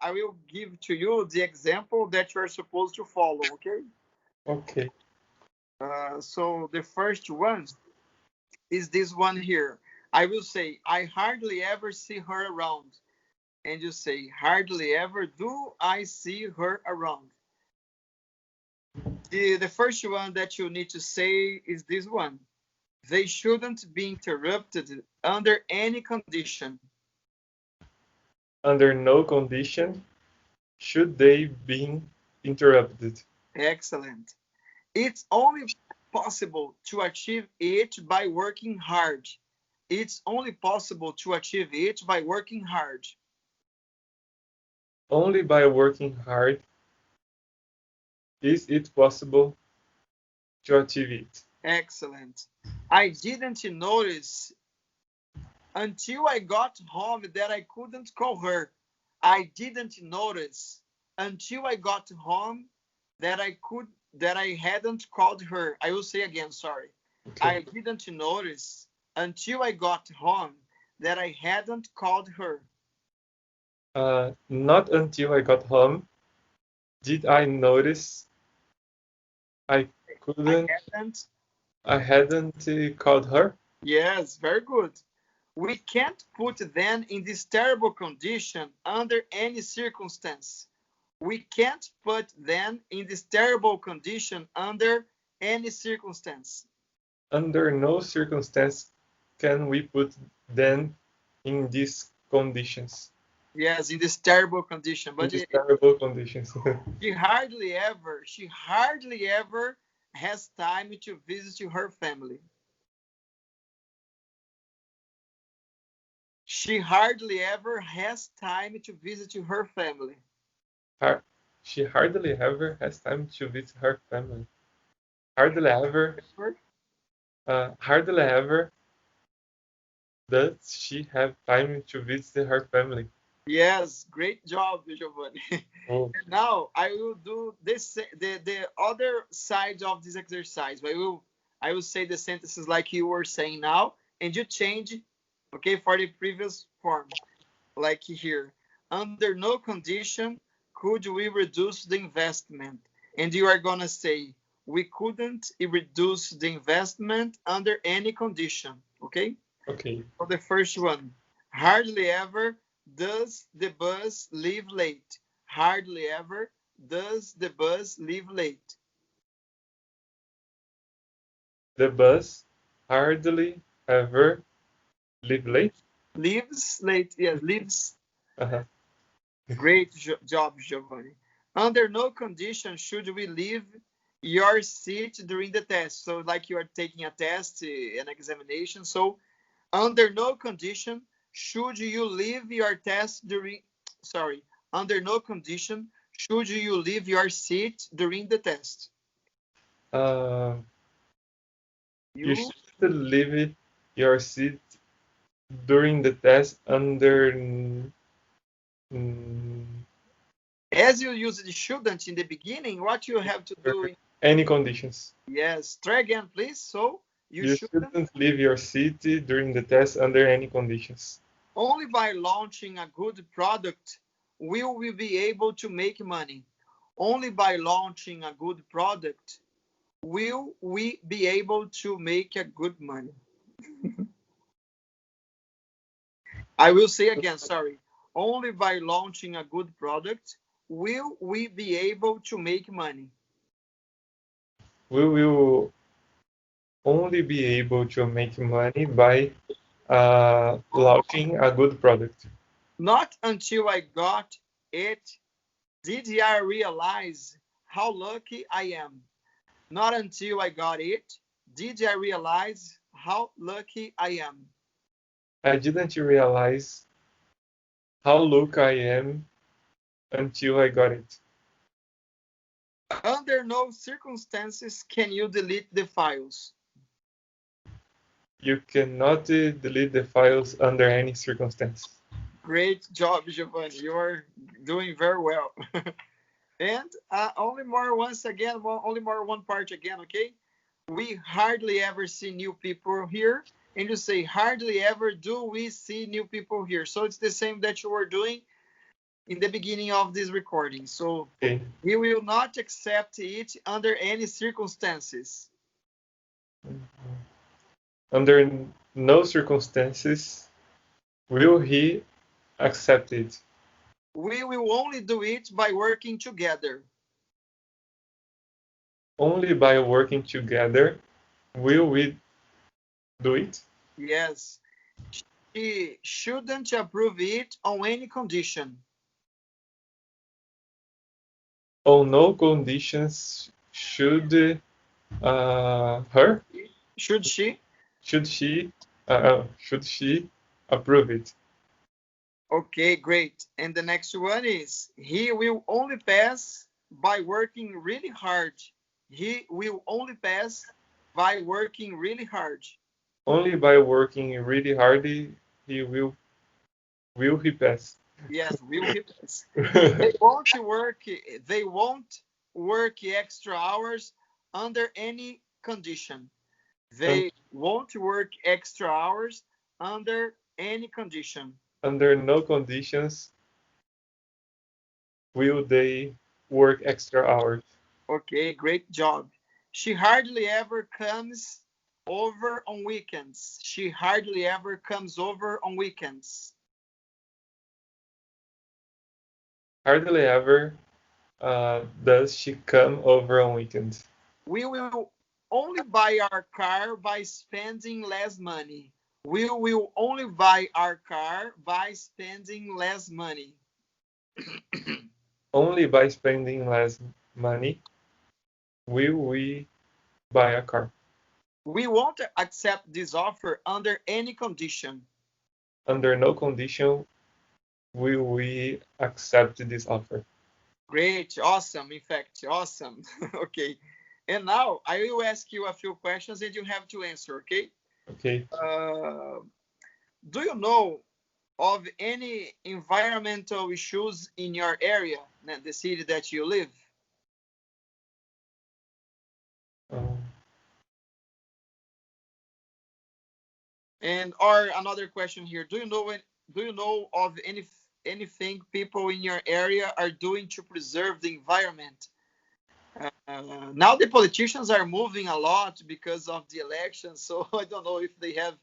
I will give to you the example that you are supposed to follow, okay? Okay. So the first one is this one here. I will say, I hardly ever see her around. And you say, hardly ever do I see her around. The first one that you need to say is this one. They shouldn't be interrupted under any condition. Under no condition should they be interrupted. Excellent. It's only possible to achieve it by working hard. It's only possible to achieve it by working hard. Only by working hard is it possible to achieve it. Excellent. I didn't notice until I got home that I couldn't call her. I didn't notice until I got home that I hadn't called her. I will say again, sorry. Okay. I didn't notice until I got home that I hadn't called her. Not until I got home did I notice I I couldn't, hadn't. I hadn't called her. Yes, very good. We can't put them in this terrible condition under any circumstance. We can't put them in this terrible condition under any circumstance. Under no circumstance can we put them in these conditions, Yes, in this terrible condition. in But these terrible conditions. she hardly ever has time to visit her family. She hardly ever has time to visit her family. Har- she hardly ever has time to visit her family. Hardly ever, hardly ever does she have time to visit her family. Yes, great job, Giovanni. Oh, Now I will do this the other side of this exercise. I will say the sentences like you were saying now, and you change, okay, for the previous form, like here. Under no condition could we reduce the investment, and you are gonna say we couldn't reduce the investment under any condition, okay? okay. For the first one, hardly ever does the bus leave late. Hardly ever does the bus leave late. The bus hardly ever leave late. Leaves late, yes, leaves. Uh-huh. Great job, Giovanni. Under no condition should we leave your seat during the test. So, like you are taking a test, an examination. So, under no condition should you leave your test during, sorry, under no condition should you leave your seat during the test. Uh, you You, should leave your seat during the test under as you used the shouldn't in the beginning, what you have to do, any conditions. yes, try again, please. So, you You shouldn't. shouldn't leave your seat during the test under any conditions. Only by launching a good product will we be able to make money. Only by launching a good product will we be able to make a good money. I will say again, sorry. Only by launching a good product will we be able to make money. We will only be able to make money by launching a good product. Not until I got it did I realize how lucky I am. Not until I got it did I realize how lucky I am. I didn't realize how lucky I am until I got it. Under no circumstances can you delete the files. You cannot delete the files under any circumstance. Great job, Giovanni. You are doing very well. And only more once again, only more one part again, okay? We hardly ever see new people here. And you say, hardly ever do we see new people here. So it's the same that you were doing. in the beginning of this recording. So Okay. he will not accept it under any circumstances. Under no circumstances will he accept it. We will only do it by working together. Only by working together will we do it. Yes. She shouldn't approve it on any condition. On no conditions should her Should she? should she approve it. Okay, great. And the next one is he will only pass by working really hard. He will only pass by working really hard. Only by working really hard he will he pass. Yes, will he pass. They won't work. They won't work extra hours under any condition. They won't work extra hours under any condition. Under no conditions will they work extra hours. Okay, great job. She hardly ever comes over on weekends. She hardly ever comes over on weekends. Hardly ever does she come over on weekends. We will only buy our car by spending less money. We will only buy our car by spending less money. Only by spending less money will we buy a car. We won't accept this offer under any condition. Under no condition will we accept this offer. Great, awesome, in fact, awesome. Okay. And now I will ask you a few questions and you have to answer, okay? Okay. Do you know of any environmental issues in your area, the city that you live? Um, And or another question here: Do you know of anything people in your area are doing to preserve the environment? Now the politicians are moving a lot because of the election, so I don't know if they have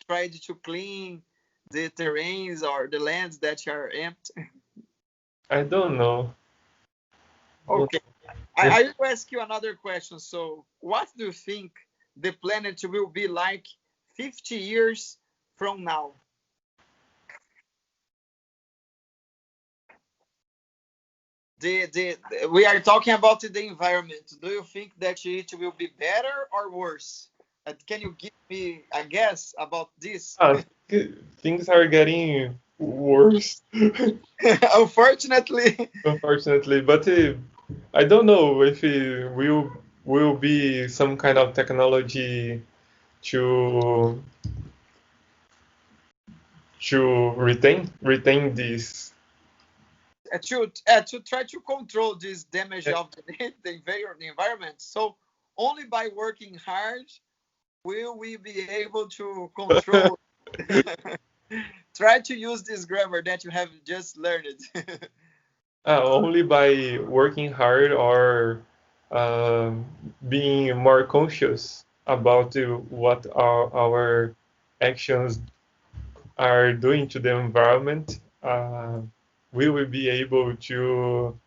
tried to clean the terrains or the lands that are empty. I don't know. Okay, I will ask you another question. So, what do you think the planet will be like 50 years from now? We are talking about the environment. Do you think that it will be better or worse? Can you give me a guess about this? Things are getting worse, Unfortunately. unfortunately. But I don't know if it will be some kind of technology to retain this. To try to control this damage of the environment. So only by working hard will we be able to control. Try to use this grammar that you have just learned. Only by working hard or um, being more conscious about what our actions are doing to the environment, we will be able to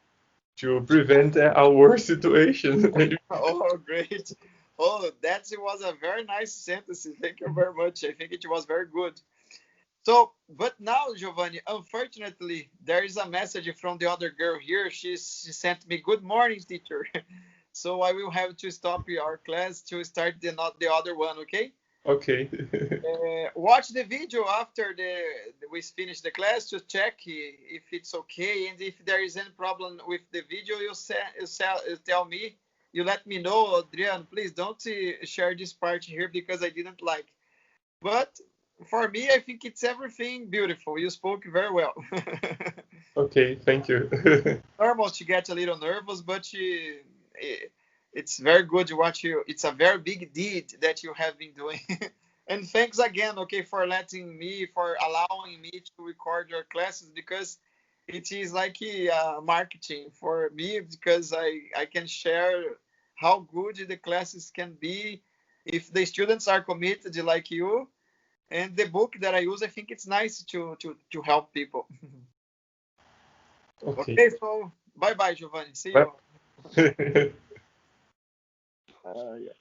prevent a worse situation. Oh, great. Oh, that was a very nice sentence. Thank you very much. I think it was very good. So, but now, Giovanni, unfortunately, there is a message from the other girl here. She sent me, "Good morning, teacher." So I will have to stop our class to start not the other one, okay? Okay. Watch the video after we finish the class to check if it's okay, and if there is any problem with the video, you tell me. You let me know, Adrian. Please don't share this part here because I didn't like. But for me, I think it's everything beautiful. You spoke very well. Okay, thank you. Normal to get a little nervous, but it's very good to watch you. It's a very big deed that you have been doing. And thanks again, okay, for allowing me to record your classes because it is like marketing for me because I can share how good the classes can be if the students are committed like you. And the book that I use, I think it's nice to help people. Okay. Okay, so bye bye, Giovanni. See Bye. you. Yeah.